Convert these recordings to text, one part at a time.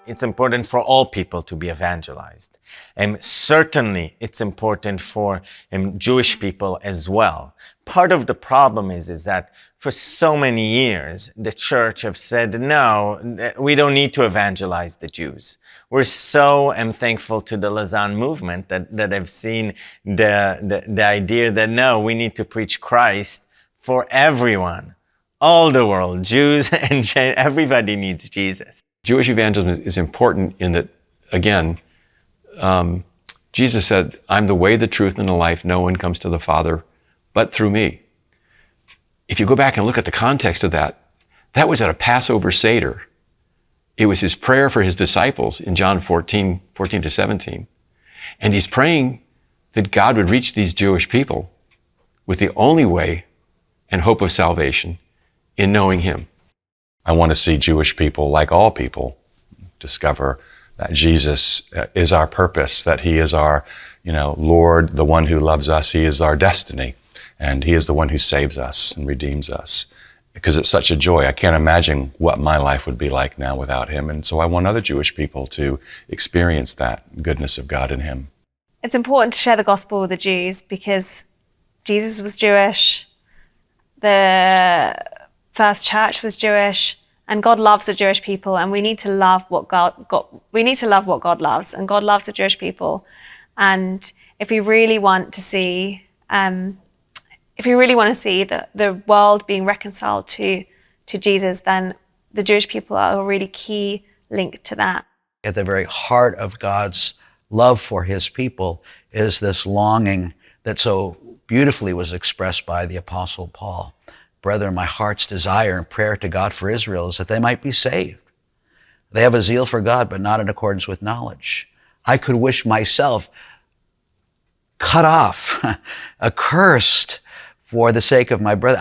it's important for all people to be evangelized. And certainly it's important for Jewish people as well. Part of the problem is that for so many years, the church have said, no, we don't need to evangelize the Jews. We're so thankful to the Lausanne movement that have seen the idea that no, we need to preach Christ for everyone, all the world, Jews and everybody needs Jesus. Jewish evangelism is important in that, again, Jesus said, I'm the way, the truth, and the life. No one comes to the Father but through me. If you go back and look at the context of that was at a Passover Seder. It was his prayer for his disciples in John 14 to 17. And he's praying that God would reach these Jewish people with the only way and hope of salvation in knowing him. I want to see Jewish people, like all people, discover that Jesus is our purpose, that he is our, Lord, the one who loves us. He is our destiny, and he is the one who saves us and redeems us. Because it's such a joy. I can't imagine what my life would be like now without him. And so I want other Jewish people to experience that goodness of God in him. It's important to share the gospel with the Jews because Jesus was Jewish, the first church was Jewish, and God loves the Jewish people, and we need to love what God loves, and God loves the Jewish people. And if we really want to see the world being reconciled to Jesus, then the Jewish people are a really key link to that. At the very heart of God's love for his people is this longing that so beautifully was expressed by the Apostle Paul. Brethren, my heart's desire and prayer to God for Israel is that they might be saved. They have a zeal for God, but not in accordance with knowledge. I could wish myself cut off, accursed for the sake of my brother.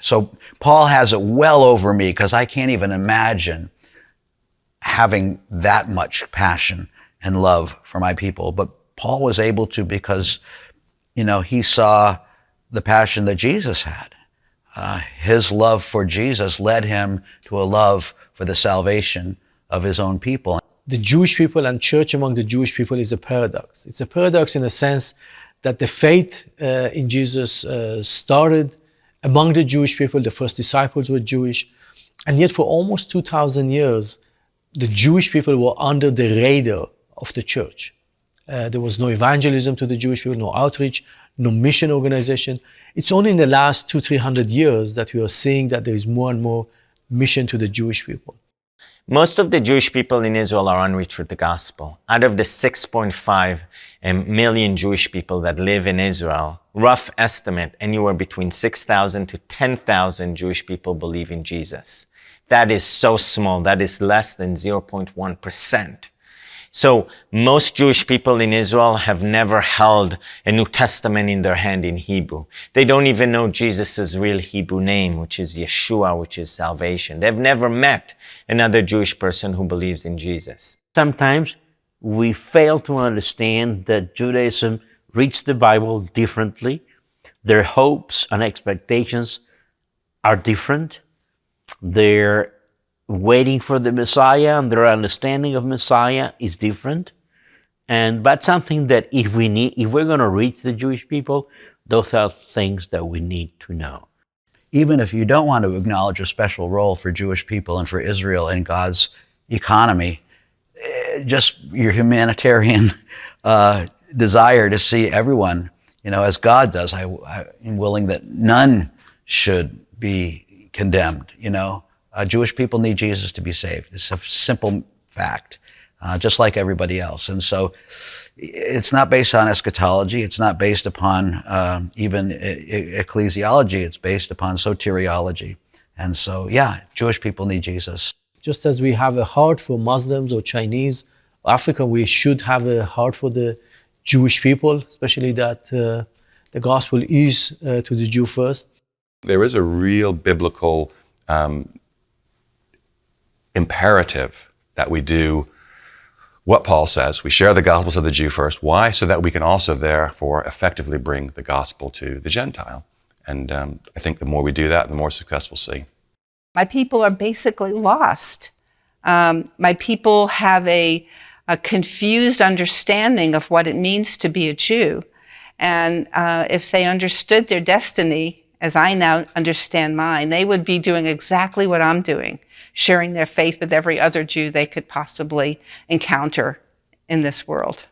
So Paul has it well over me because I can't even imagine having that much passion and love for my people. But Paul was able to because, he saw the passion that Jesus had. His love for Jesus led him to a love for the salvation of his own people. The Jewish people and church among the Jewish people is a paradox. It's a paradox in the sense that the faith in Jesus started among the Jewish people. The first disciples were Jewish. And yet for almost 2,000 years, the Jewish people were under the radar of the church. There was no evangelism to the Jewish people, no outreach, no mission organization. It's only in the last 200-300 years that we are seeing that there is more and more mission to the Jewish people. Most of the Jewish people in Israel are unreached with the gospel. Out of the 6.5 million Jewish people that live in Israel, rough estimate, anywhere between 6,000 to 10,000 Jewish people believe in Jesus. That is so small. That is less than 0.1%. So most Jewish people in Israel have never held a New Testament in their hand in Hebrew. They don't even know Jesus' real Hebrew name, which is Yeshua, which is salvation. They've never met another Jewish person who believes in Jesus. Sometimes we fail to understand that Judaism reads the Bible differently. Their hopes and expectations are different. They're waiting for the Messiah, and their understanding of Messiah is different. And that's something that if we're going to reach the Jewish people, those are things that we need to know. Even if you don't want to acknowledge a special role for Jewish people and for Israel in God's economy, just your humanitarian desire to see everyone, as God does. I'm willing that none should be condemned, Jewish people need Jesus to be saved. It's a simple fact, just like everybody else. And so it's not based on eschatology. It's not based upon even ecclesiology. It's based upon soteriology. And so, Jewish people need Jesus. Just as we have a heart for Muslims or Chinese or African, we should have a heart for the Jewish people, especially that the gospel is to the Jew first. There is a real biblical imperative that we do what Paul says. We share the gospel to the Jew first. Why? So that we can also therefore effectively bring the gospel to the Gentile. And I think the more we do that, the more success we'll see. My people are basically lost. My people have a confused understanding of what it means to be a Jew. And if they understood their destiny, as I now understand mine, they would be doing exactly what I'm doing, sharing their faith with every other Jew they could possibly encounter in this world.